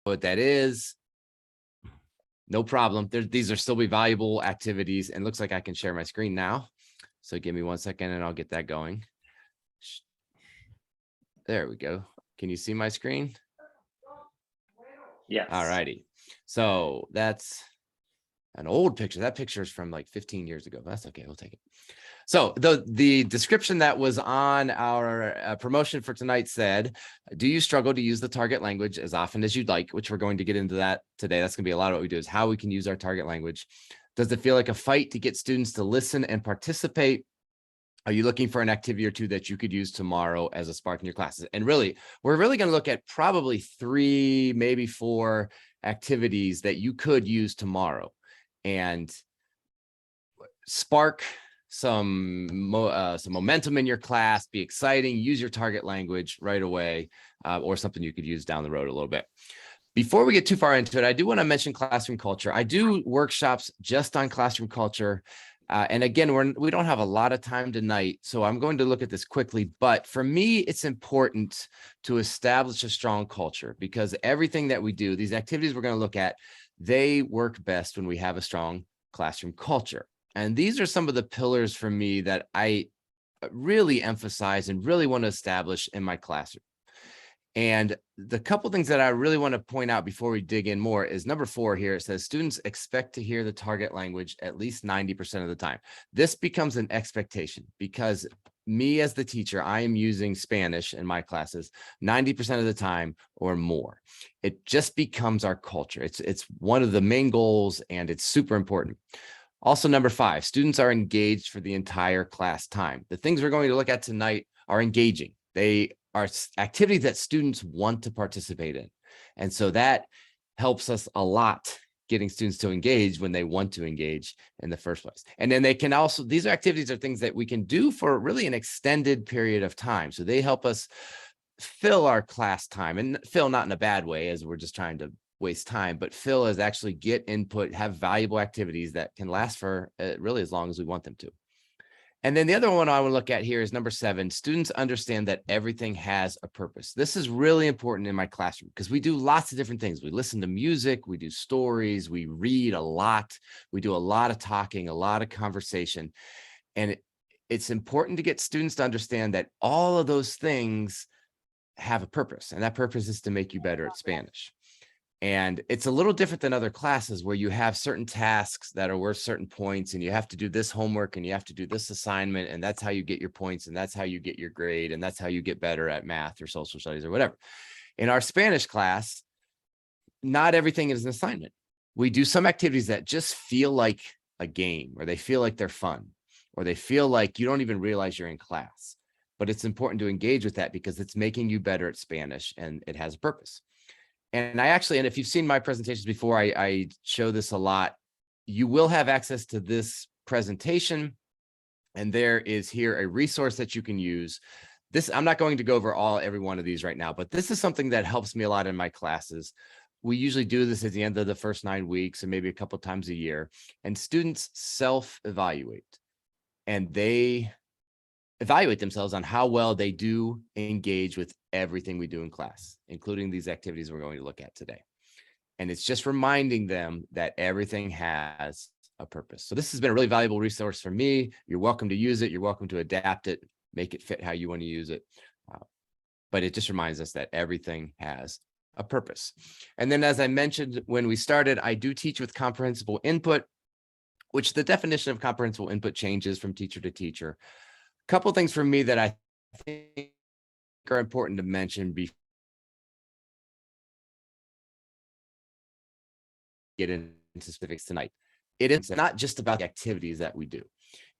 what that is, no problem. These are still be valuable activities, and looks like I can share my screen now. So give me 1 second and I'll get that going. There we go. Can you see my screen? Yes. All righty. So that's an old picture. That picture is from like 15 years ago. That's okay. We'll take it. So the description that was on our promotion for tonight said, do you struggle to use the target language as often as you'd like, which we're going to get into that today. That's going to be a lot of what we do, is how we can use our target language. Does it feel like a fight to get students to listen and participate? Are you looking for an activity or two that you could use tomorrow as a spark in your classes? And really, we're really going to look at probably 3, maybe 4 activities that you could use tomorrow and spark some momentum in your class, be exciting, use your target language right away, or something you could use down the road a little bit. Before we get too far into it, I do want to mention classroom culture. I do workshops just on classroom culture. And again, we don't have a lot of time tonight, so I'm going to look at this quickly. But for me, it's important to establish a strong culture, because everything that we do, these activities we're going to look at, they work best when we have a strong classroom culture. And these are some of the pillars for me that I really emphasize and really want to establish in my classroom. And the couple things that I really want to point out before we dig in more is number 4 here. It says students expect to hear the target language at least 90% of the time. This becomes an expectation because me as the teacher, I am using Spanish in my classes 90% of the time or more. It just becomes our culture. It's one of the main goals, and it's super important. Also, number 5, students are engaged for the entire class time. The things we're going to look at tonight are engaging. They are activities that students want to participate in. And so that helps us a lot, getting students to engage when they want to engage in the first place. And then they can also, these activities are things that we can do for really an extended period of time. So they help us fill our class time, and fill not in a bad way as we're just trying to waste time, but fill as actually get input, have valuable activities that can last for really as long as we want them to. And then the other one I want to look at here is number 7. Students understand that everything has a purpose. This is really important in my classroom because we do lots of different things. We listen to music, we do stories, we read a lot, we do a lot of talking, a lot of conversation. And it's important to get students to understand that all of those things have a purpose, and that purpose is to make you better at Spanish. And it's a little different than other classes where you have certain tasks that are worth certain points, and you have to do this homework and you have to do this assignment, and that's how you get your points, and that's how you get your grade, and that's how you get better at math or social studies or whatever. In our Spanish class, not everything is an assignment. We do some activities that just feel like a game, or they feel like they're fun, or they feel like you don't even realize you're in class. But it's important to engage with that because it's making you better at Spanish and it has a purpose. And and if you've seen my presentations before, I show this a lot. You will have access to this presentation, and there is here a resource that you can use. I'm not going to go over every one of these right now, but this is something that helps me a lot in my classes. We usually do this at the end of the first 9 weeks and maybe a couple times a year, and students self-evaluate, and they evaluate themselves on how well they do engage with everything we do in class, including these activities we're going to look at today. And it's just reminding them that everything has a purpose. So this has been a really valuable resource for me. You're welcome to use it. You're welcome to adapt it, make it fit how you want to use it. But it just reminds us that everything has a purpose. And then, as I mentioned when we started, I do teach with comprehensible input, which the definition of comprehensible input changes from teacher to teacher. Couple things for me that I think are important to mention before we get into specifics tonight. It is not just about the activities that we do.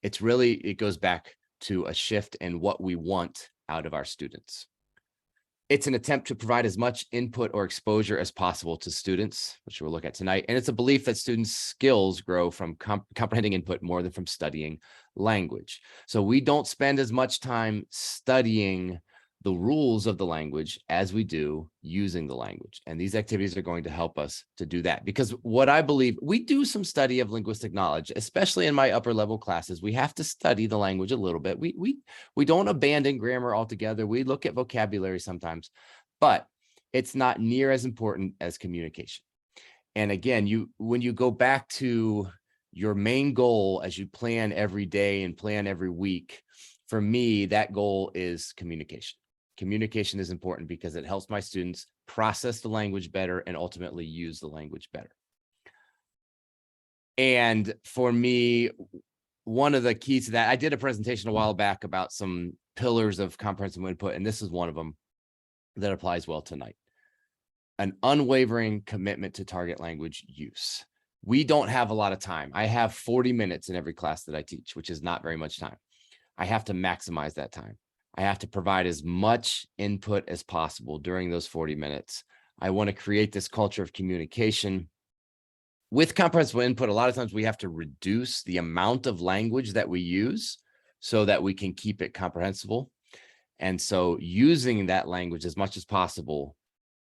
It goes back to a shift in what we want out of our students. It's an attempt to provide as much input or exposure as possible to students, which we'll look at tonight. And it's a belief that students' skills grow from comprehending input more than from studying language. So we don't spend as much time studying the rules of the language as we do using the language. And these activities are going to help us to do that, because what I believe, we do some study of linguistic knowledge, especially in my upper level classes. We have to study the language a little bit. We don't abandon grammar altogether. We look at vocabulary sometimes, but it's not near as important as communication. And again, when you go back to your main goal as you plan every day and plan every week, for me, that goal is communication. Communication is important because it helps my students process the language better and ultimately use the language better. And for me, one of the keys to that, I did a presentation a while back about some pillars of comprehensive input, and this is one of them that applies well tonight. An unwavering commitment to target language use. We don't have a lot of time. I have 40 minutes in every class that I teach, which is not very much time. I have to maximize that time. I have to provide as much input as possible during those 40 minutes. I want to create this culture of communication. With comprehensive input, a lot of times we have to reduce the amount of language that we use so that we can keep it comprehensible. And so using that language as much as possible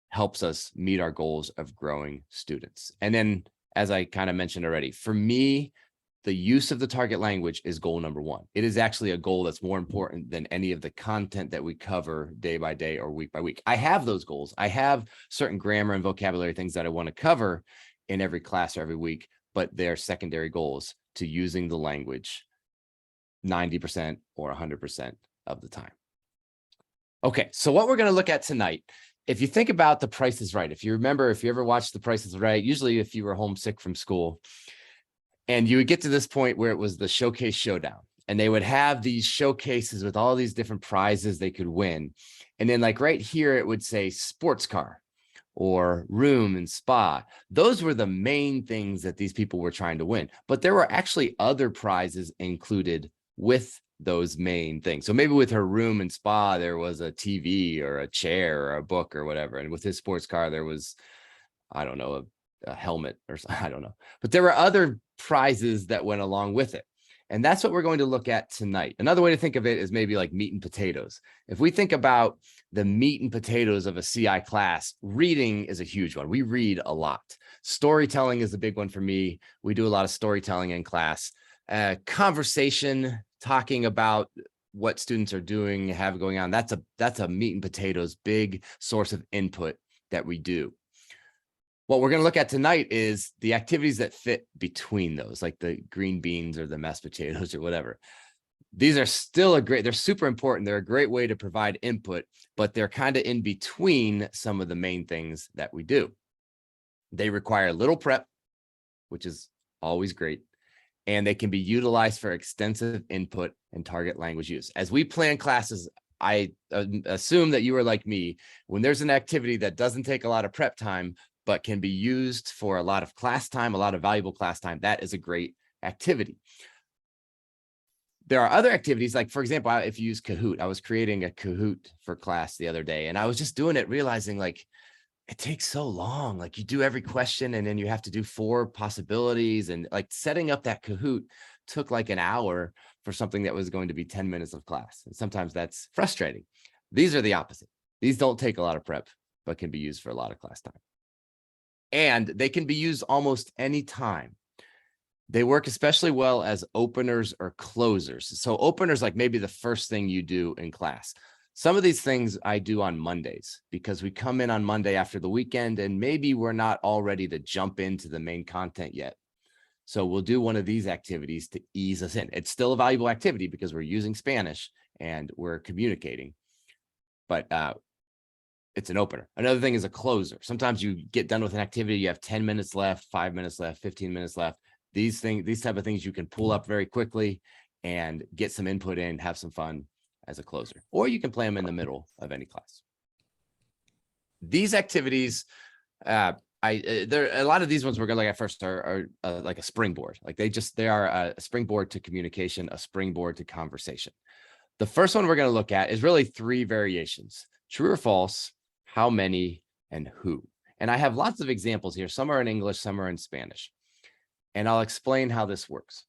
helps us meet our goals of growing students. And then, as I kind of mentioned already, for me, the use of the target language is goal number one. It is actually a goal that's more important than any of the content that we cover day by day or week by week. I have those goals. I have certain grammar and vocabulary things that I want to cover in every class or every week, but they're secondary goals to using the language 90% or 100% of the time. Okay, so what we're going to look at tonight, if you think about The Price is Right, if you remember, if you ever watched The Price is Right, usually if you were homesick from school, and you would get to this point where it was the showcase showdown, and they would have these showcases with all these different prizes they could win. And then like right here, it would say sports car or room and spa. Those were the main things that these people were trying to win. But there were actually other prizes included with those main things. So maybe with her room and spa, there was a TV or a chair or a book or whatever. And with his sports car, there was, I don't know, a helmet or I don't know. But there were other prizes that went along with it. And that's what we're going to look at tonight. Another way to think of it is maybe like meat and potatoes. If we think about the meat and potatoes of a CI class, reading is a huge one. We read a lot. Storytelling is a big one for me. We do a lot of storytelling in class. Conversation, talking about what students are doing, have going on. That's a meat and potatoes, big source of input that we do. What we're going to look at tonight is the activities that fit between those, like the green beans or the mashed potatoes or whatever. These are still they're super important. They're a great way to provide input, but they're kind of in between some of the main things that we do. They require little prep, which is always great, and they can be utilized for extensive input and target language use. As we plan classes, I assume that you are like me. When there's an activity that doesn't take a lot of prep time, but can be used for a lot of class time, a lot of valuable class time, that is a great activity. There are other activities, like, for example, if you use Kahoot, I was creating a Kahoot for class the other day, and I was just doing it, realizing like, it takes so long. Like you do every question and then you have to do 4 possibilities, and like setting up that Kahoot took like an hour for something that was going to be 10 minutes of class. And sometimes that's frustrating. These are the opposite. These don't take a lot of prep, but can be used for a lot of class time. And they can be used almost any time. They work especially well as openers or closers. So openers, like maybe the first thing you do in class. Some of these things I do on Mondays because we come in on Monday after the weekend and maybe we're not all ready to jump into the main content yet. So we'll do one of these activities to ease us in. It's still a valuable activity because we're using Spanish and we're communicating, but it's an opener. Another thing is a closer. Sometimes you get done with an activity, you have 10 minutes left, 5 minutes left, 15 minutes left. These type of things you can pull up very quickly and get some input in, have some fun as a closer, or you can play them in the middle of any class. These activities, there a lot of these ones we're going to look at first are like a springboard. Like they are a springboard to communication, a springboard to conversation. The first one we're going to look at is really 3 variations: true or false, how many, and who. And I have lots of examples here. Some are in English, some are in Spanish. And I'll explain how this works.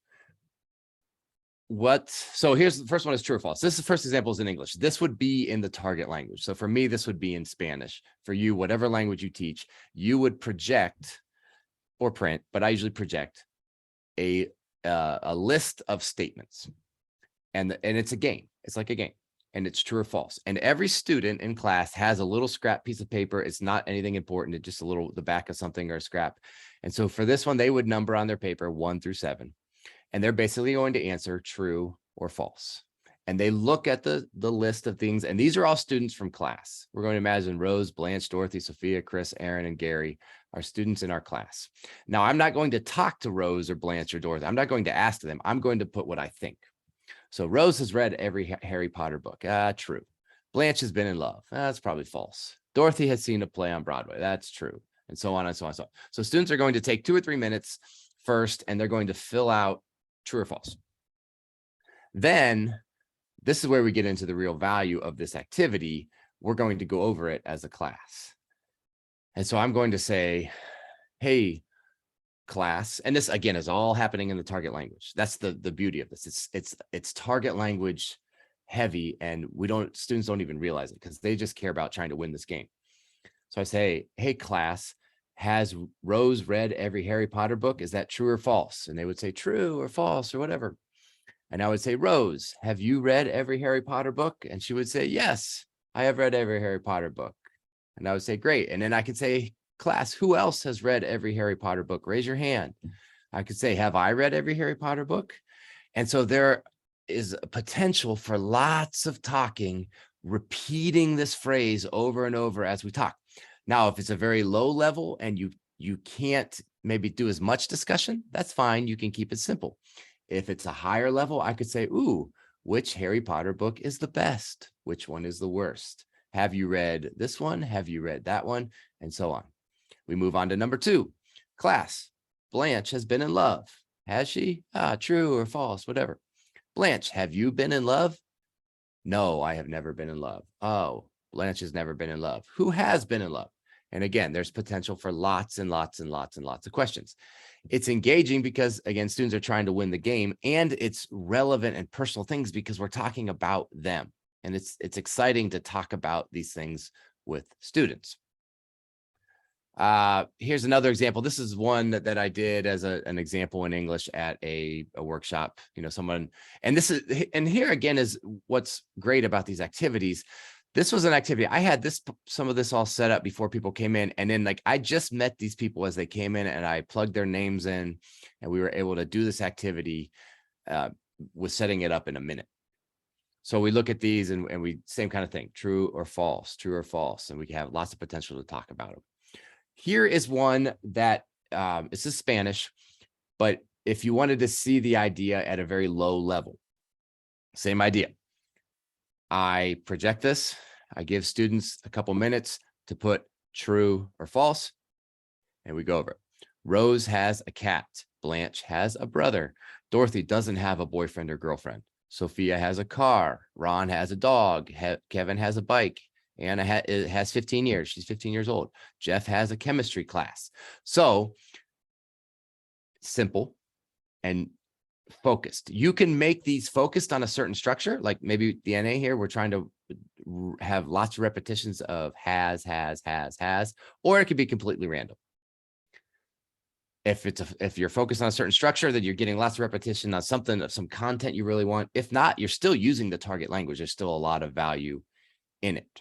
So here's the first one is true or false. This is the first example is in English. This would be in the target language. So for me, this would be in Spanish. For you, whatever language you teach, you would project or print, but I usually project a list of statements. And it's a game. It's like a game. and it's true or false. And every student in class has a little scrap piece of paper. It's not anything important. It's just the back of something or a scrap. And so for this one, they would number on their paper 1 through 7. And they're basically going to answer true or false. And they look at the list of things. And these are all students from class. We're going to imagine Rose, Blanche, Dorothy, Sophia, Chris, Aaron, and Gary are students in our class. Now, I'm not going to talk to Rose or Blanche or Dorothy. I'm not going to ask them. I'm going to put what I think. So Rose has read every Harry Potter book. True. Blanche has been in love. That's probably false. Dorothy has seen a play on Broadway. That's true. And so on and so on and so on. So students are going to take 2 or 3 minutes first, and they're going to fill out true or false. Then this is where we get into the real value of this activity. We're going to go over it as a class. And so I'm going to say, hey, class, and this again is all happening in the target language. That's the beauty of this. It's target language heavy, and students don't even realize it because they just care about trying to win this game. So I say, hey, class, has Rose read every Harry Potter book? Is that true or false? And they would say true or false or whatever. And I would say, Rose, have you read every Harry Potter book? And she would say, yes, I have read every Harry Potter book. And I would say, great. And then I could say, class, who else has read every Harry Potter book? Raise your hand. I could say, have I read every Harry Potter book? And so there is a potential for lots of talking, repeating this phrase over and over as we talk. Now, if it's a very low level and you can't maybe do as much discussion, that's fine. You can keep it simple. If it's a higher level, I could say, ooh, which Harry Potter book is the best? Which one is the worst? Have you read this one? Have you read that one? And so on. We move on to number 2. Class, Blanche has been in love. Has she? True or false, whatever. Blanche, have you been in love? No, I have never been in love. Oh, Blanche has never been in love. Who has been in love? And again, there's potential for lots and lots and lots and lots of questions. It's engaging because, again, students are trying to win the game, and it's relevant and personal things because we're talking about them. And it's exciting to talk about these things with students. Here's another example. This is one that I did as an example in English at a workshop. Someone, and here again is what's great about these activities. This was an activity. I had some of this all set up before people came in. And then I just met these people as they came in, and I plugged their names in, and we were able to do this activity with setting it up in a minute. So we look at these and we same kind of thing, true or false, and we have lots of potential to talk about them. Here is one that this is Spanish, but if you wanted to see the idea at a very low level, same idea. I project this. I give students a couple minutes to put true or false, and we go over it. Rose has a cat. Blanche has a brother. Dorothy doesn't have a boyfriend or girlfriend. Sophia has a car. Ron has a dog. Kevin has a bike. Anna has 15 years. She's 15 years old. Jeff has a chemistry class. So simple and focused. You can make these focused on a certain structure, like maybe the NA here, we're trying to have lots of repetitions of has, or it could be completely random. If you're focused on a certain structure, then you're getting lots of repetition on something of some content you really want. If not, you're still using the target language. There's still a lot of value in it.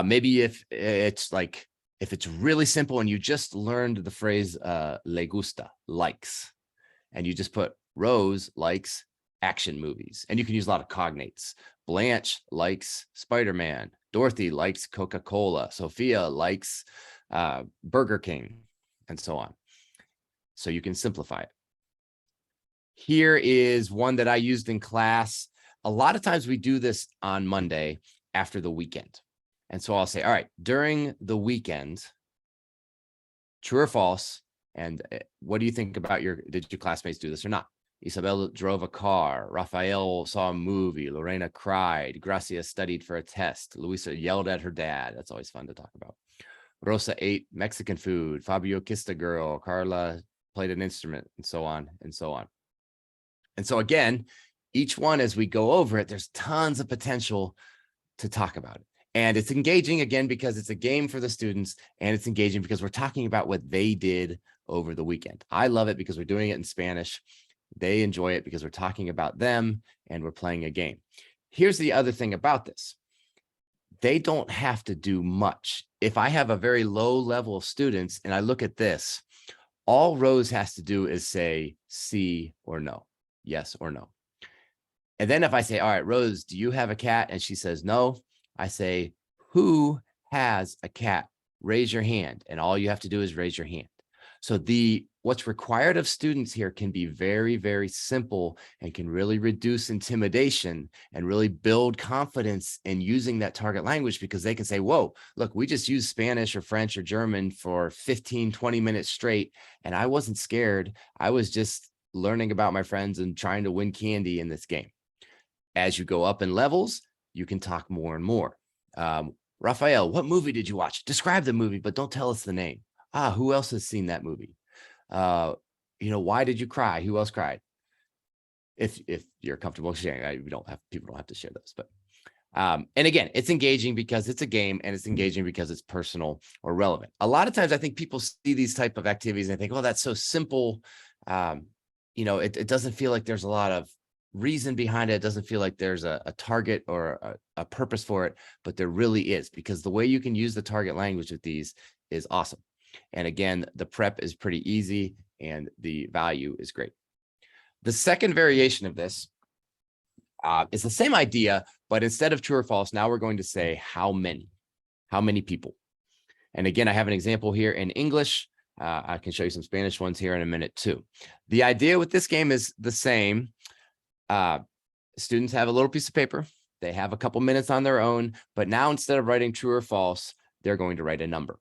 Maybe if it's really simple and you just learned the phrase le gusta, likes, and you just put Rose likes action movies, and you can use a lot of cognates. Blanche likes Spider-Man. Dorothy likes Coca-Cola. Sophia likes Burger King, and so on. So you can simplify it. Here is one that I used in class. A lot of times we do this on Monday after the weekend. And so I'll say, all right, during the weekend, true or false, and what do you think about did your classmates do this or not? Isabel drove a car. Rafael saw a movie. Lorena cried. Gracia studied for a test. Luisa yelled at her dad. That's always fun to talk about. Rosa ate Mexican food. Fabio kissed a girl. Carla played an instrument, and so on and so on. And so again, each one, as we go over it, there's tons of potential to talk about it. And it's engaging, again, because it's a game for the students, and it's engaging because we're talking about what they did over the weekend. I love it because we're doing it in Spanish. They enjoy it because we're talking about them and we're playing a game. Here's the other thing about this. They don't have to do much. If I have a very low level of students and I look at this, all Rose has to do is say sí or no, yes or no. And then if I say, all right, Rose, do you have a cat? And she says no, I say, who has a cat? Raise your hand. And all you have to do is raise your hand. So what's required of students here can be very, very simple and can really reduce intimidation and really build confidence in using that target language, because they can say, whoa, look, we just used Spanish or French or German for 15, 20 minutes straight. And I wasn't scared. I was just learning about my friends and trying to win candy in this game. As you go up in levels, you can talk more and more. Raphael, what movie did you watch? Describe the movie, but don't tell us the name. Who else has seen that movie? Why did you cry? Who else cried? If you're comfortable sharing, people don't have to share those, but and again, it's engaging because it's a game, and it's engaging because it's personal or relevant. A lot of times I think people see these type of activities and they think, oh, that's so simple. It doesn't feel like there's a lot of reason behind it. It doesn't feel like there's a target or a purpose for it, but there really is, because the way you can use the target language with these is awesome. And again, the prep is pretty easy and the value is great. The second variation of this is the same idea, but instead of true or false, now we're going to say how many people. And again, I have an example here in English. I can show you some Spanish ones here in a minute too. The idea with this game is the same. Students have a little piece of paper. They have a couple minutes on their own, but now instead of writing true or false, they're going to write a number.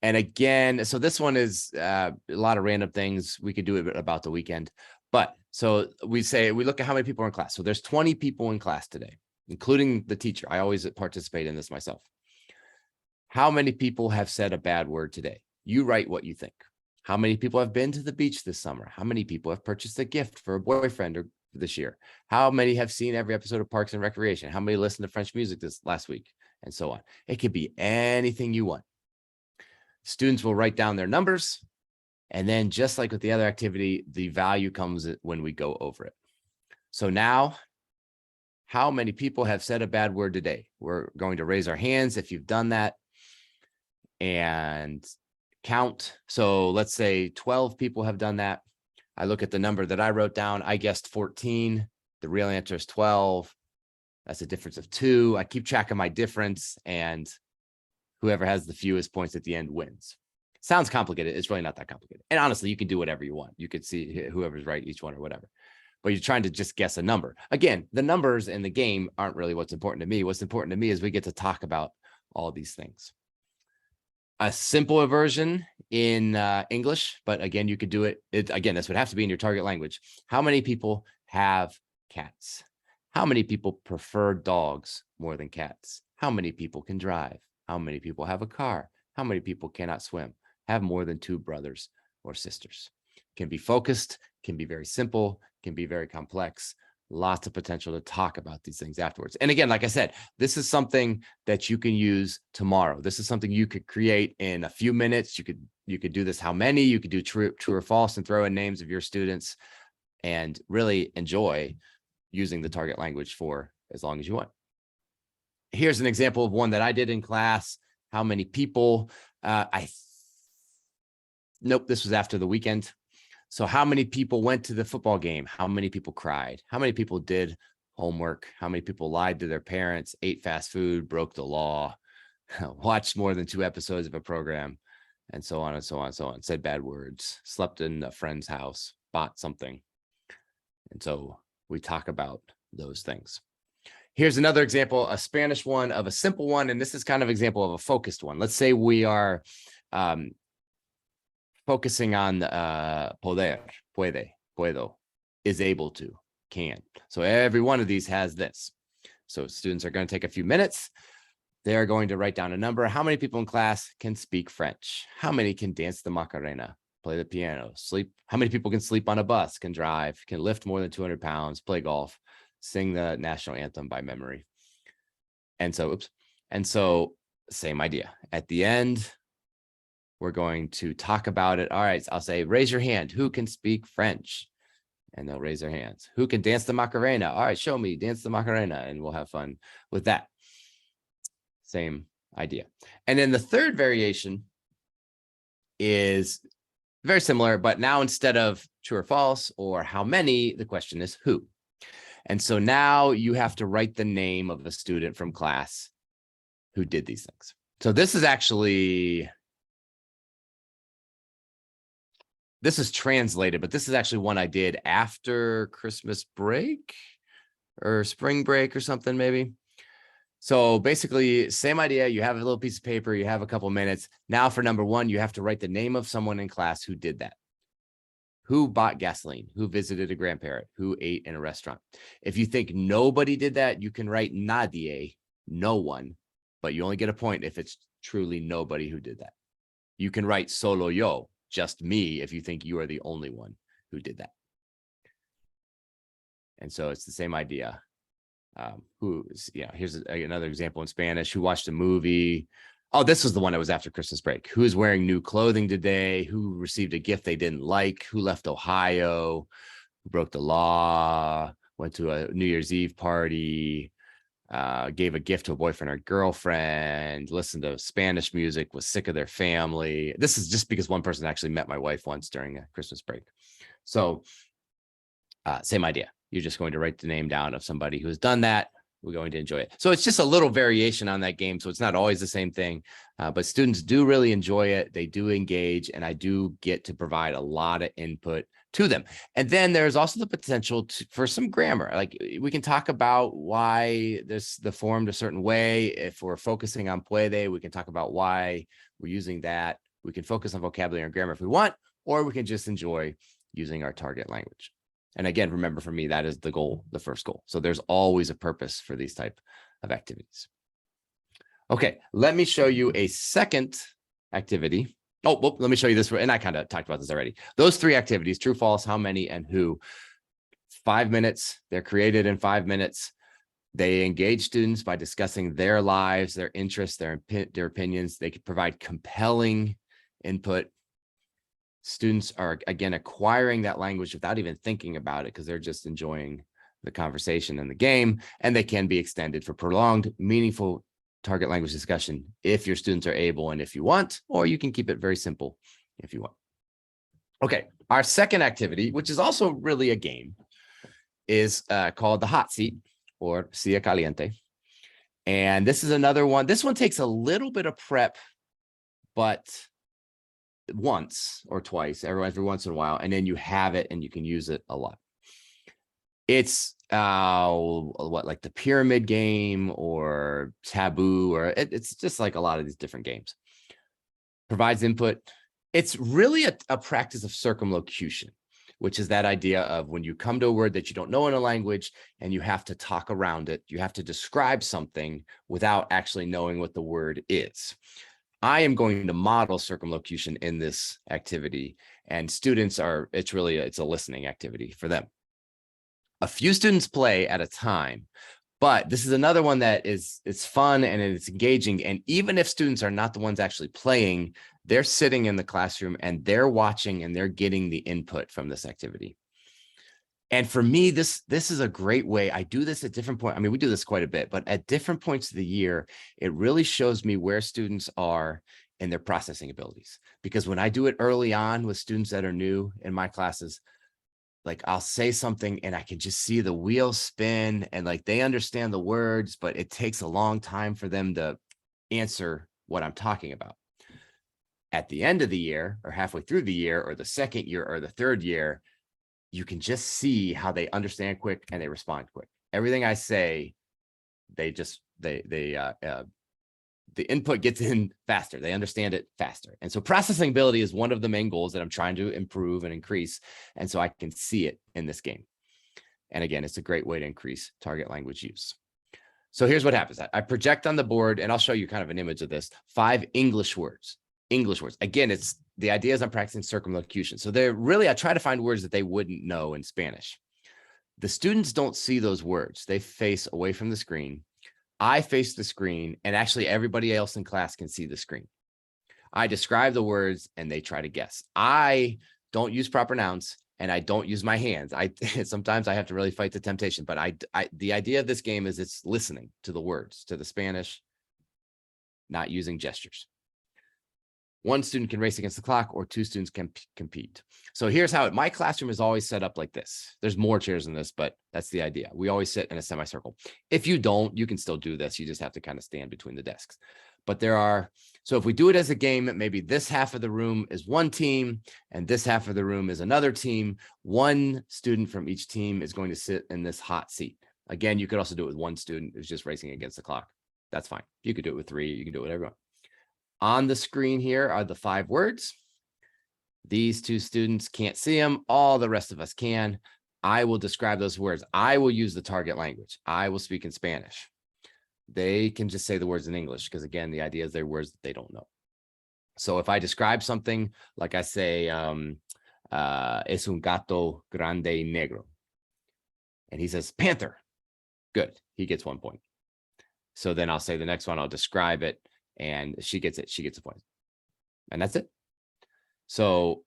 And again, so this one is a lot of random things. We could do it about the weekend. But so we look at how many people are in class. So there's 20 people in class today, including the teacher. I always participate in this myself. How many people have said a bad word today? You write what you think. How many people have been to the beach this summer? How many people have purchased a gift for a boyfriend or this year? How many have seen every episode of Parks and Recreation? How many listened to French music this last week? And so on. It could be anything you want. Students will write down their numbers. And then just like with the other activity, the value comes when we go over it. So now, how many people have said a bad word today? We're going to raise our hands if you've done that and count. So let's say 12 people have done that. I look at the number that I wrote down. I guessed 14. The real answer is 12. That's a difference of 2. I keep track of my difference, and whoever has the fewest points at the end wins. Sounds complicated. It's really not that complicated. And honestly, you can do whatever you want. You could see whoever's right, each one or whatever. But you're trying to just guess a number. Again, the numbers in the game aren't really what's important to me. What's important to me is we get to talk about all these things. A simpler version in English, but again, you could do it. Again, this would have to be in your target language. How many people have cats? How many people prefer dogs more than cats? How many people can drive? How many people have a car? How many people cannot swim? Have more than 2 brothers or sisters? Can be focused, can be very simple, can be very complex. Lots of potential to talk about these things afterwards. And again, like I said, this is something that you can use tomorrow. This is something you could create in a few minutes. You could do this how many, you could do true or false and throw in names of your students and really enjoy using the target language for as long as you want. Here's an example of one that I did in class. How many people? Nope, this was after the weekend. So how many people went to the football game? How many people cried? How many people did homework? How many people lied to their parents, ate fast food, broke the law, watched more than 2 episodes of a program, and so on and so on and so on, said bad words, slept in a friend's house, bought something. And so we talk about those things. Here's another example, a Spanish one of a simple one. And this is kind of an example of a focused one. Let's say we are focusing on puedo, is able to, can. So every one of these has this. So students are going to take a few minutes. They're going to write down a number. How many people in class can speak French? How many can dance the Macarena, play the piano, sleep? How many people can sleep on a bus, can drive, can lift more than 200 pounds, play golf, sing the national anthem by memory? And so, same idea. At the end, we're going to talk about it. All right, I'll say, raise your hand. Who can speak French? And they'll raise their hands. Who can dance the Macarena? All right, show me, dance the Macarena, and we'll have fun with that. Same idea. And then the third variation is very similar, but now instead of true or false or how many, the question is who. And so now you have to write the name of the student from class who did these things. So this is actually, this is translated, but this is actually one I did after Christmas break or spring break or something maybe. So basically, same idea. You have a little piece of paper, you have a couple minutes. Now for number one, you have to write the name of someone in class who did that. Who bought gasoline? Who visited a grandparent? Who ate in a restaurant? If you think nobody did that, you can write nadie, no one, but you only get a point if it's truly nobody who did that. You can write solo yo, just me, if you think you are the only one who did that. And so it's the same idea. Here's another example in Spanish. Who watched a movie? Oh, this was the one that was after Christmas break. Who is wearing new clothing today? Who received a gift they didn't like? Who left Ohio? Who broke the law? Went to a New Year's Eve party? Gave a gift to a boyfriend or girlfriend? Listened to Spanish music? Was sick of their family? This is just because one person actually met my wife once during a Christmas break. So same idea. You're just going to write the name down of somebody who's done that. We're going to enjoy it. So it's just a little variation on that game. So it's not always the same thing, but students do really enjoy it. They do engage, and I do get to provide a lot of input to them. And then there's also the potential for some grammar. Like we can talk about why the formed a certain way. If we're focusing on puede, we can talk about why we're using that. We can focus on vocabulary and grammar if we want, or we can just enjoy using our target language. And again, remember, for me, that is the goal, the first goal. So there's always a purpose for these type of activities. Okay, let me show you a second activity. Oh, well, let me show you this. And I kind of talked about this already. Those three activities, true, false, how many, and who. 5 minutes. They're created in 5 minutes. They engage students by discussing their lives, their interests, their opinions. They can provide compelling input. Students are, again, acquiring that language without even thinking about it because they're just enjoying the conversation and the game, and they can be extended for prolonged, meaningful target language discussion if your students are able and if you want, or you can keep it very simple if you want. Okay, our second activity, which is also really a game, is called the hot seat or silla caliente. And this is another one. This one takes a little bit of prep, but once or twice, every once in a while, and then you have it and you can use it a lot. It's like the pyramid game or taboo, or it's just like a lot of these different games. Provides input. It's really a practice of circumlocution, which is that idea of when you come to a word that you don't know in a language and you have to talk around it, you have to describe something without actually knowing what the word is. I am going to model circumlocution in this activity, and students it's a listening activity for them. A few students play at a time, but this is another one that it's fun and it's engaging. And even if students are not the ones actually playing, they're sitting in the classroom and they're watching and they're getting the input from this activity. And for me, this is a great way. I do this at different points. I mean, we do this quite a bit, but at different points of the year, it really shows me where students are in their processing abilities. Because when I do it early on with students that are new in my classes, like I'll say something and I can just see the wheels spin and like they understand the words, but it takes a long time for them to answer what I'm talking about. At the end of the year or halfway through the year or the second year or the third year, you can just see how they understand quick and they respond quick. Everything I say, the input gets in faster. They understand it faster. And so processing ability is one of the main goals that I'm trying to improve and increase. And so I can see it in this game. And again, it's a great way to increase target language use. So here's what happens. I project on the board, and I'll show you kind of an image of this, 5 English words. Again, the idea is I'm practicing circumlocution. So I try to find words that they wouldn't know in Spanish. The students don't see those words. They face away from the screen. I face the screen, and actually everybody else in class can see the screen. I describe the words and they try to guess. I don't use proper nouns and I don't use my hands. Sometimes I have to really fight the temptation, but the idea of this game is it's listening to the words, to the Spanish, not using gestures. One student can race against the clock, or two students can compete. So here's how my classroom is always set up like this. There's more chairs in this, but that's the idea. We always sit in a semicircle. If you don't, you can still do this. You just have to kind of stand between the desks. But so if we do it as a game, maybe this half of the room is one team and this half of the room is another team. One student from each team is going to sit in this hot seat. Again, you could also do it with one student who's just racing against the clock. That's fine. You could do it with three. You can do it with everyone. On the screen here are the 5 words. These 2 students can't see them. All the rest of us can. I will describe those words. I will use the target language. I will speak in Spanish. They can just say the words in English because, again, the idea is they're words that they don't know. So if I describe something, like I say, es un gato grande y negro. And he says, panther. Good. He gets 1 point. So then I'll say the next one, I'll describe it. And she gets it. She gets a point. And that's it. So,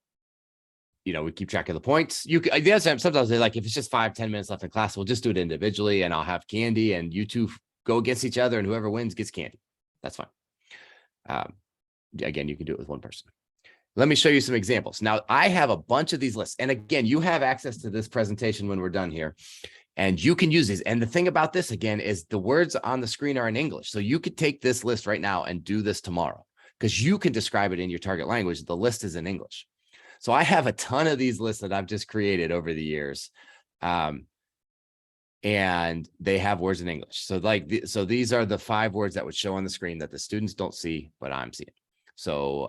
we keep track of the points. Sometimes they're like, if it's just 5-10 minutes left in class, we'll just do it individually and I'll have candy and you two go against each other and whoever wins gets candy. That's fine. Again, you can do it with one person. Let me show you some examples. Now, I have a bunch of these lists. And again, you have access to this presentation when we're done here. And you can use these. And the thing about this, again, is the words on the screen are in English. So you could take this list right now and do this tomorrow because you can describe it in your target language. The list is in English. So I have a ton of these lists that I've just created over the years. And they have words in English. So so these are the 5 words that would show on the screen that the students don't see, but I'm seeing. So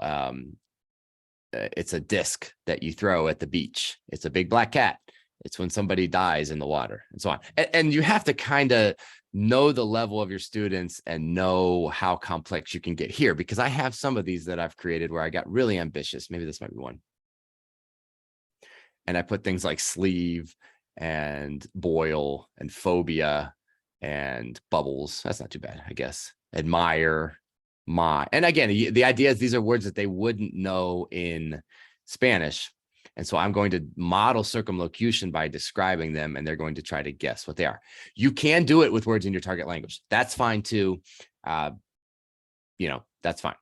it's a disc that you throw at the beach. It's a big black cat. It's when somebody dies in the water and so on. And you have to kind of know the level of your students and know how complex you can get here, because I have some of these that I've created where I got really ambitious. Maybe this might be one. And I put things like sleeve and boil and phobia and bubbles. That's not too bad, I guess. Admire, and again, the idea is these are words that they wouldn't know in Spanish. And so I'm going to model circumlocution by describing them, and they're going to try to guess what they are. You can do it with words in your target language. That's fine too. That's fine.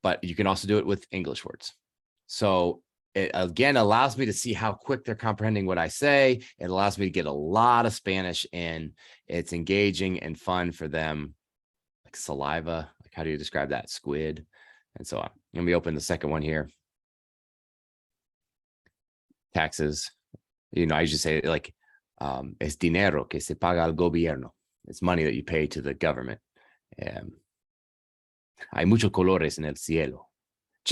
But you can also do it with English words. So it again allows me to see how quick they're comprehending what I say. It allows me to get a lot of Spanish in. It's engaging and fun for them. Like saliva, like how do you describe that? Squid, and so on. Let me open the second one here. Taxes, I usually say like, es dinero que se paga al gobierno. It's money that you pay to the government. Hay muchos colores en el cielo.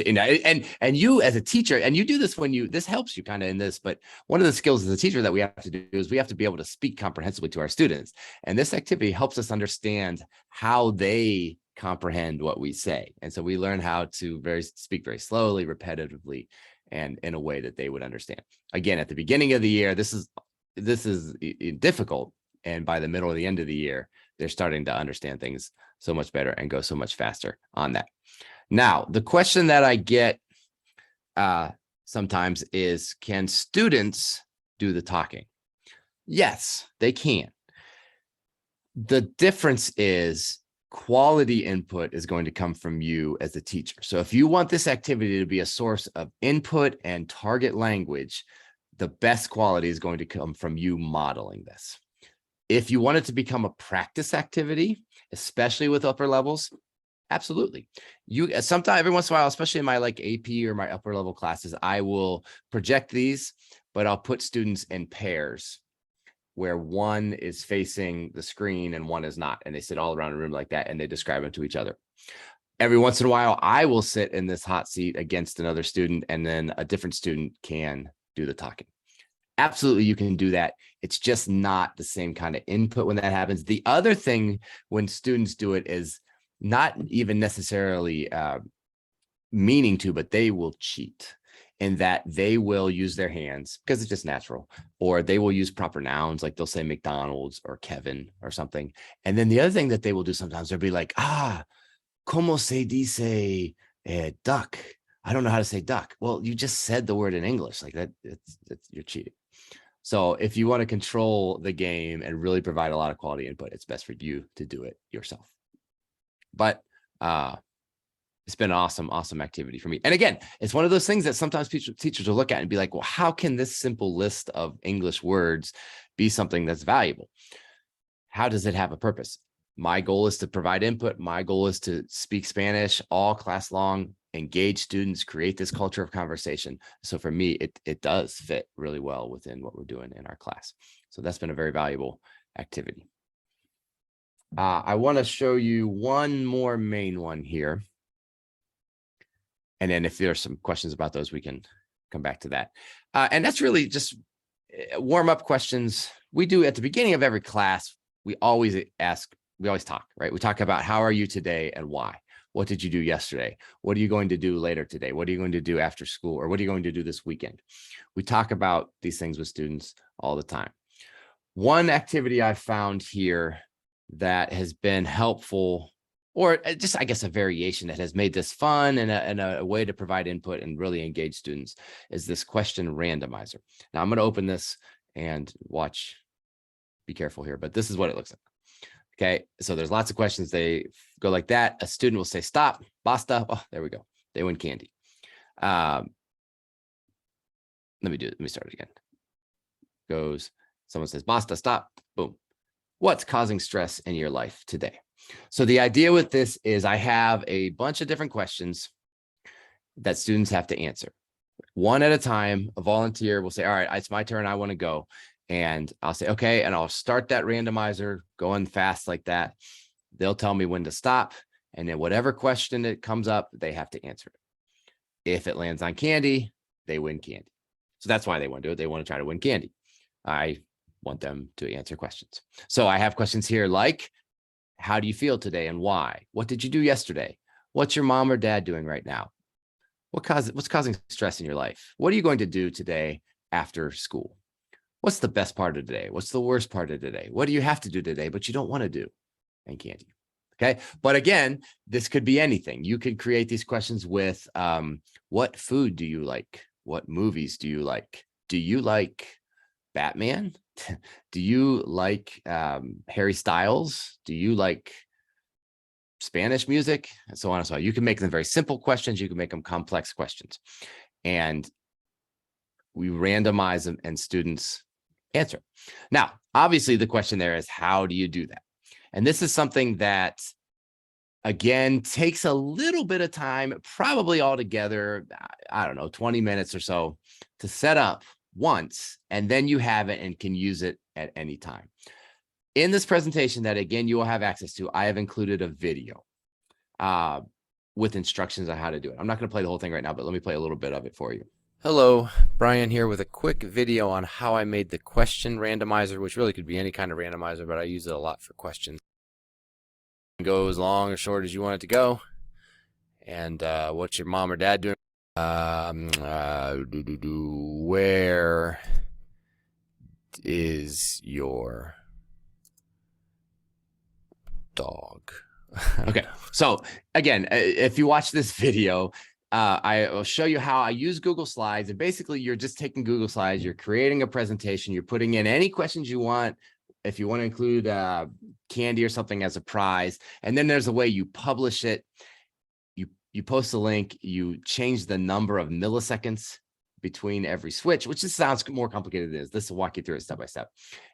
And you as a teacher, and you do this this helps you kind of in this, but one of the skills as a teacher that we have to do is we have to be able to speak comprehensively to our students. And this activity helps us understand how they comprehend what we say. And so we learn how to speak very slowly, repetitively, and in a way that they would understand. Again, at the beginning of the year, this is difficult. And by the middle or the end of the year, they're starting to understand things so much better and go so much faster on that. Now, the question that I get sometimes is, can students do the talking? Yes, they can. The difference is quality input is going to come from you as a teacher. So if you want this activity to be a source of input and target language, the best quality is going to come from you modeling this. If you want it to become a practice activity, especially with upper levels, absolutely. Sometimes every once in a while, especially in my AP or my upper level classes, I will project these, but I'll put students in pairs where one is facing the screen and one is not. And they sit all around a room like that and they describe them to each other. Every once in a while, I will sit in this hot seat against another student, and then a different student can do the talking. Absolutely, you can do that. It's just not the same kind of input when that happens. The other thing when students do it is not even necessarily meaning to, but they will cheat in that they will use their hands because it's just natural, or they will use proper nouns, like they'll say McDonald's or Kevin or something. And then the other thing that they will do sometimes, they'll be like, ¿cómo se dice duck? I don't know how to say duck. Well, you just said the word in English like that. You're cheating. So if you want to control the game and really provide a lot of quality input, it's best for you to do it yourself. But it's been an awesome activity for me. And again, it's one of those things that sometimes teachers will look at and be like, well, how can this simple list of English words be something that's valuable? How does it have a purpose? My goal is to provide input. My goal is to speak Spanish all class long, engage students, create this culture of conversation. So for me, it does fit really well within what we're doing in our class. So that's been a very valuable activity. I want to show you one more main one here. And then if there's some questions about those, we can come back to that. And that's really just warm up questions. We do at the beginning of every class. We always talk, right? We talk about how are you today and why? What did you do yesterday? What are you going to do later today? What are you going to do after school? Or what are you going to do this weekend? We talk about these things with students all the time. One activity I found here that has been helpful, or just, I guess, a variation that has made this fun and a way to provide input and really engage students, is this question randomizer. Now I'm going to open this and watch. Be careful here, but this is what it looks like. Okay, so there's lots of questions. They go like that. A student will say, stop, basta. Oh, there we go. They win candy. Let me start it again. Someone says, basta, stop, boom. What's causing stress in your life today? So the idea with this is I have a bunch of different questions that students have to answer. One at a time, a volunteer will say, all right, it's my turn. I want to go. And I'll say, okay, and I'll start that randomizer going fast like that. They'll tell me when to stop. And then whatever question that comes up, they have to answer it. If it lands on candy, they win candy. So that's why they want to do it. They want to try to win candy. I want them to answer questions. So I have questions here like, how do you feel today and why? What did you do yesterday? What's your mom or dad doing right now? What's causing stress in your life? What are you going to do today after school? What's the best part of today? What's the worst part of today? What do you have to do today, but you don't want to do? And candy. Okay. But again, this could be anything. You could create these questions with what food do you like? What movies do you like? Do you like Batman? Do you like Harry Styles? Do you like Spanish music? And so on and so on. You can make them very simple questions. You can make them complex questions. And we randomize them and students answer. Now, obviously, the question there is, how do you do that? And this is something that, again, takes a little bit of time, probably altogether, I don't know, 20 minutes or so to set up once, and then you have it and can use it at any time. In this presentation that, again, you will have access to, I have included a video with instructions on how to do it. I'm not going to play the whole thing right now, but let me play a little bit of it for you. Hello, Brian here with a quick video on how I made the question randomizer, which really could be any kind of randomizer, but I use it a lot for questions. Go as long or short as you want it to go. And what's your mom or dad doing? Where is your dog? Okay, so again, if you watch this video, I will show you how I use Google Slides. And basically, you're just taking Google Slides, you're creating a presentation, you're putting in any questions you want. If you want to include candy or something as a prize, and then there's a way you publish it. You post a link, you change the number of milliseconds between every switch, which just sounds more complicated than it is. This will walk you through it step by step.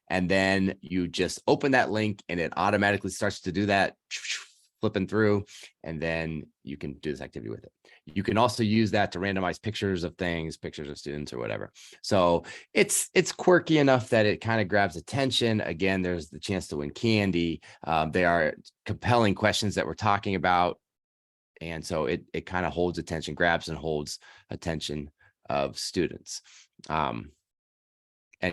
And then you just open that link and it automatically starts to do that, flipping through, and then you can do this activity with it. You can also use that to randomize pictures of things, pictures of students or whatever. So it's quirky enough that it kind of grabs attention. Again, there's the chance to win candy. They are compelling questions that we're talking about. And so it kind of holds attention, grabs and holds attention of students. And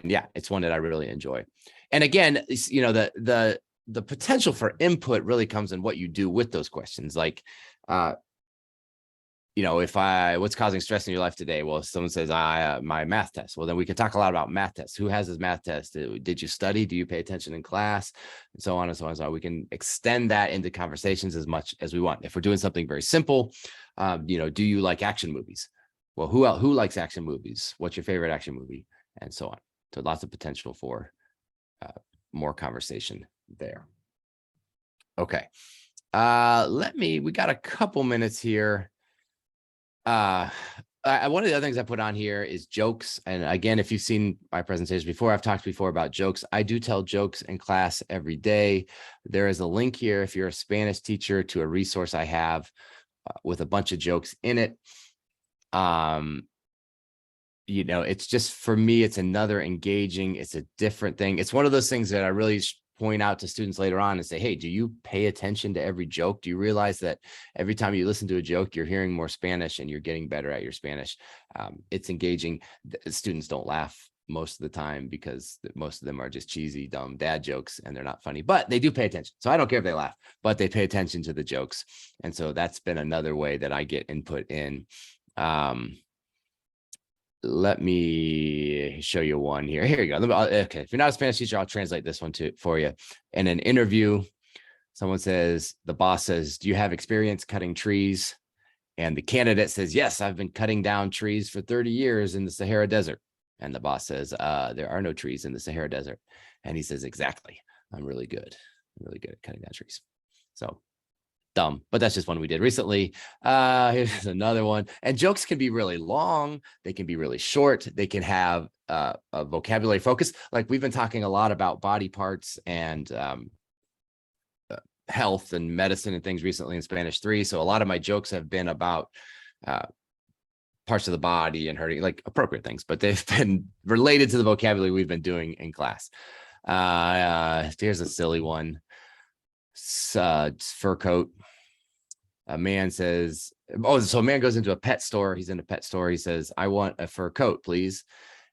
yeah, it's one that I really enjoy. And again, you know, the potential for input really comes in what you do with those questions. Like what's causing stress in your life today? Well, if someone says, my math test. Well, then we can talk a lot about math tests. Who has his math test? Did you study? Do you pay attention in class? And so on and so on and so on. We can extend that into conversations as much as we want. If we're doing something very simple, do you like action movies? Well, who likes action movies? What's your favorite action movie? And so on. So lots of potential for more conversation there. Okay. We got a couple minutes here. One of the other things I put on here is jokes. And again, if you've seen my presentation before, I've talked before about jokes. I do tell jokes in class every day. There is a link here if you're a Spanish teacher to a resource I have with a bunch of jokes in it. It's just, for me, it's another engaging, it's a different thing. It's one of those things that I really point out to students later on and say, hey, do you pay attention to every joke? Do you realize that every time you listen to a joke, you're hearing more Spanish and you're getting better at your Spanish? It's engaging. Students don't laugh most of the time because most of them are just cheesy, dumb dad jokes and they're not funny, but they do pay attention. So I don't care if they laugh, but they pay attention to the jokes. And so that's been another way that I get input in. Let me show you one here. Here you go. Okay, if you're not a Spanish teacher, I'll translate this one for you. In an interview, the boss says, do you have experience cutting trees? And the candidate says, yes, I've been cutting down trees for 30 years in the Sahara Desert. And the boss says, there are no trees in the Sahara Desert. And he says, exactly. I'm really good. I'm really good at cutting down trees. So dumb, but that's just one we did recently. Here's another one. And jokes can be really long. They can be really short. They can have a vocabulary focus. Like we've been talking a lot about body parts and health and medicine and things recently in Spanish 3. So a lot of my jokes have been about parts of the body and hurting, like appropriate things, but they've been related to the vocabulary we've been doing in class. Here's a silly one. Fur coat. A man says, so a man goes into a pet store. He's in a pet store. He says, I want a fur coat, please.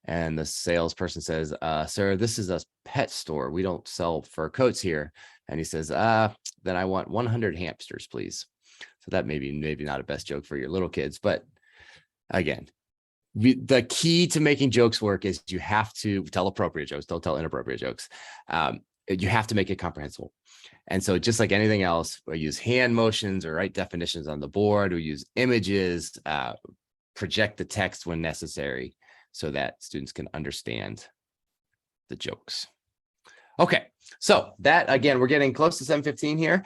And the salesperson says, sir, this is a pet store. We don't sell fur coats here. And he says, then I want 100 hamsters, please. So that maybe not a best joke for your little kids. But again, the key to making jokes work is you have to tell appropriate jokes. Don't tell inappropriate jokes. You have to make it comprehensible. And so just like anything else, we use hand motions or write definitions on the board. We use images, project the text when necessary so that students can understand the jokes. Okay, so that, again, we're getting close to 7:15 here.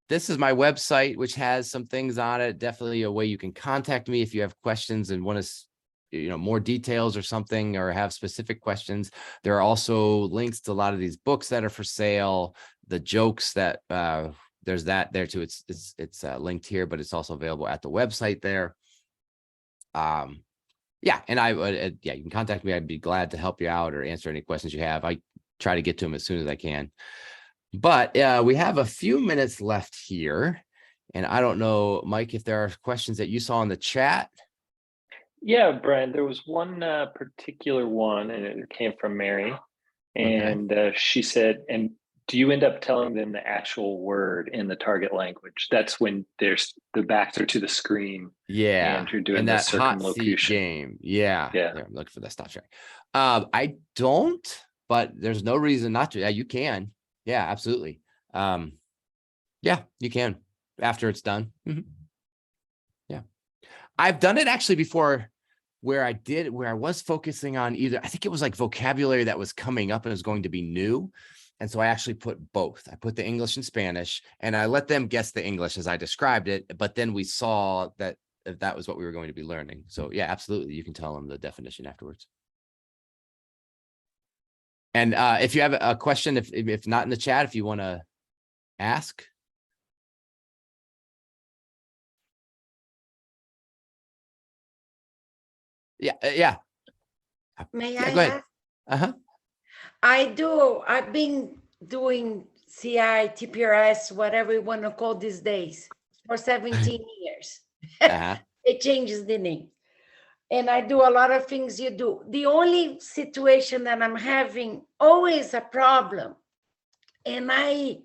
This is my website, which has some things on it. Definitely a way you can contact me if you have questions and want to more details or something, or have specific questions. There are also links to a lot of these books that are for sale. The jokes that there's that there too. It's linked here, but it's also available at the website there. Yeah, and you can contact me. I'd be glad to help you out or answer any questions you have. I try to get to them as soon as I can. But we have a few minutes left here, and I don't know, Mike, if there are questions that you saw in the chat. Yeah, Brian, there was one particular one, and it came from Mary, and she said, and do you end up telling them the actual word in the target language? That's when there's the backs are to the screen. Yeah, and you're doing and the that hot seat circumlocution game. Yeah, Yeah. there, I'm looking for that stop sharing. I don't, but there's no reason not to. Yeah, you can. Yeah, absolutely. Yeah, you can after it's done. Yeah, I've done it actually before, where I was focusing on either, I think it was like vocabulary that was coming up and was going to be new. And so I actually put both. I put the English and Spanish, and I let them guess the English as I described it. But then we saw that that was what we were going to be learning. So yeah, absolutely. You can tell them the definition afterwards. And if you have a question, if not in the chat, if you want to ask. Yeah. May I go ahead. I've been doing CI, TPRS, whatever you want to call these days, for 17 years. It changes the name. And I do a lot of things you do. The only situation that I'm having always a problem, and I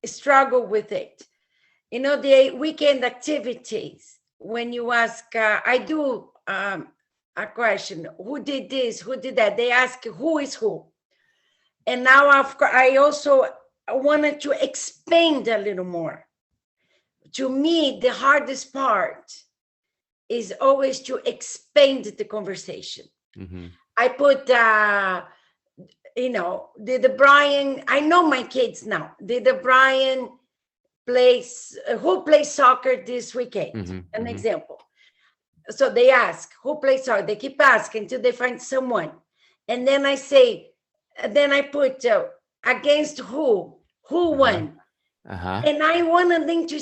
struggle with it, You know, the weekend activities, when you ask, I do a question, who did this, who did that? They ask who is who. And now I also wanted to expand a little more. To me, the hardest part is always to expand the conversation. Mm-hmm. I put, you know, did Bryan, I know my kids now, did Bryan plays, who plays soccer this weekend? Mm-hmm. An Mm-hmm. example. So they ask, who plays soccer? They keep asking until they find someone. And then I say, then I put against who won? And I wanted them to,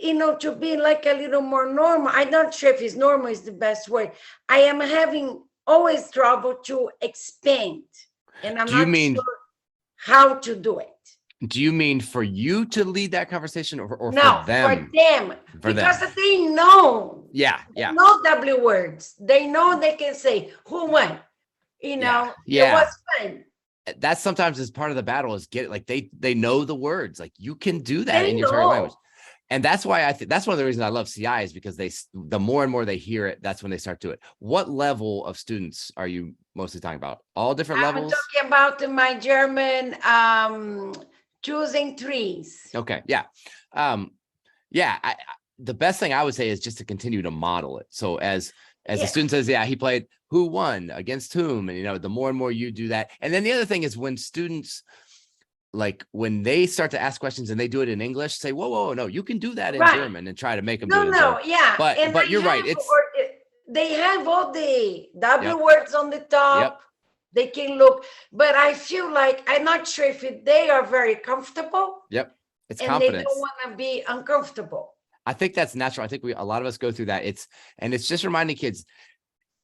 you know, to be like a little more normal. I'm not sure if it's normal is the best word. I am having always trouble to expand. And I'm not sure how to do it. Do you mean for you to lead that conversation or no, for them? For them. For because them. they know. Yeah. They know W words. They know they can say, who won? You know, yeah. It was fun. That's sometimes is part of the battle is get it, like they know the words, like you can do that They in your know. target language. And that's why I think that's one of the reasons I love CI is because the more and more they hear it, that's when they start to it. What level of students are you mostly talking about? All different levels? I'm talking about my German choosing trees. Okay. Yeah. The best thing I would say is just to continue to model it. So as the student says, yeah, he played, who won against whom? And, you know, the more and more you do that. And then the other thing is when students, like when they start to ask questions and they do it in English, say, whoa, no, you can do that in German and try to make them do it in German. Yeah. But you're right. They have all the W words on the top. They can look, but I feel like, I'm not sure if they are very comfortable. It's and confidence. They don't want to be uncomfortable. a think that's natural. I think a lot of us go through that. It's just reminding kids,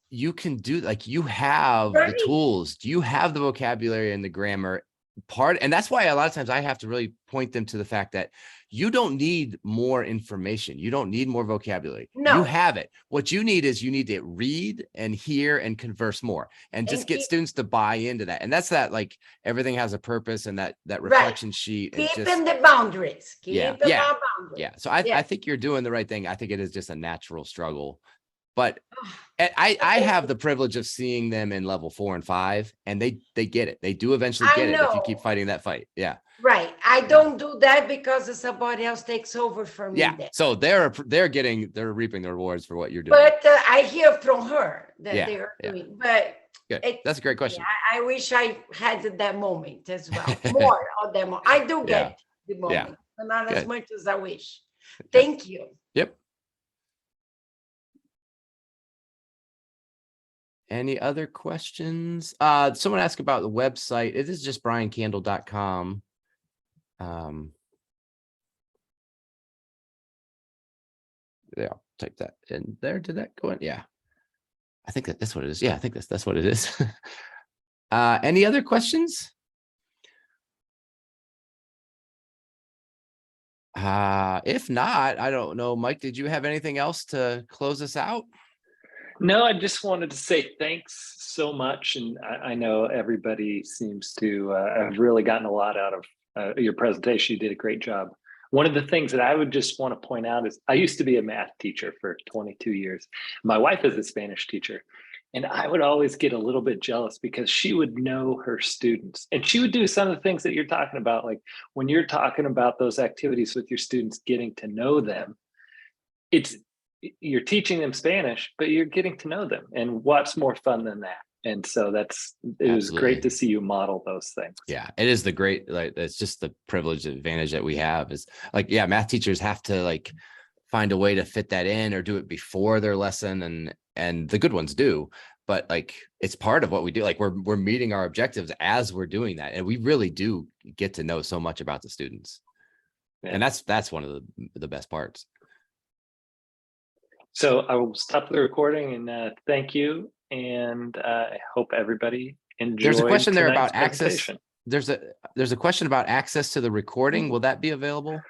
you can do, like, you have the tools, you have the vocabulary and the grammar part. And that's why a lot of times I have to really point them to the fact that you don't need more information. You don't need more vocabulary. You have it. What you need is you need to read and hear and converse more and just get students to buy into that. And that's that, like, everything has a purpose, and that reflection sheet. Keeping the boundaries. Yeah. So I think you're doing the right thing. I think it is just a natural struggle. But I have the privilege of seeing them in level 4 and 5, and they get it. They do eventually get it if you keep fighting that fight. Yeah. Right. I don't do that because somebody else takes over for me. Yeah. So they're reaping the rewards for what you're doing. But I hear from her that they're doing. But good. That's a great question. I wish I had that moment as well. More of them. I do get the moment, but not as much as I wish. Thank you. Yep. Any other questions? Someone asked about the website. It is just bryankandel.com. Yeah, I'll type that in there. Did that go in? Yeah. I think that's what it is. Yeah, I think that's what it is. Any other questions? If not, I don't know. Mike, did you have anything else to close us out? No, I just wanted to say thanks so much. And I know everybody seems to have really gotten a lot out of your presentation. You did a great job. One of the things that I would just want to point out is I used to be a math teacher for 22 years. My wife is a Spanish teacher. And I would always get a little bit jealous because she would know her students and she would do some of the things that you're talking about. Like when you're talking about those activities with your students, getting to know them, you're teaching them Spanish, but you're getting to know them, and what's more fun than that? And so it was great to see you model those things. Yeah, it is it's just the privilege advantage that we have is like, math teachers have to like find a way to fit that in or do it before their lesson. And the good ones do, but like, it's part of what we do. Like we're meeting our objectives as we're doing that. And we really do get to know so much about the students. And that's one of the best parts. So I will stop the recording and thank you. And I hope everybody enjoyed. There's a question there about access. There's a question about access to the recording. Will that be available?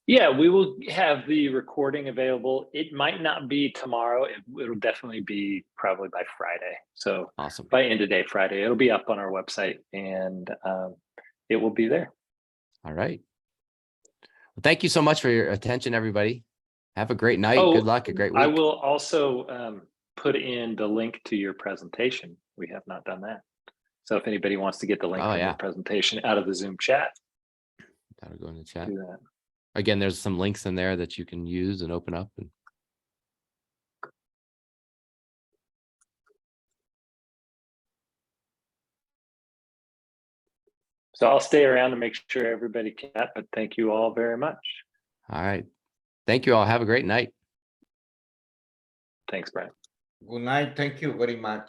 Yeah, we will have the recording available. It might not be tomorrow. It'll definitely be probably by Friday. So awesome. By end of day Friday, it'll be up on our website and it will be there. All right. Thank you so much for your attention, everybody. Have a great night. Oh, Good luck. A great week. I will also put in the link to your presentation. We have not done that. So if anybody wants to get the link from your presentation out of the Zoom chat, That'll go in the chat. do that. Again, there's some links in there that you can use and open up. And So I'll stay around to make sure everybody can, but thank you all very much. all right. Thank you all. Have a great night. Thanks, Bryan. Good night. Thank you very much.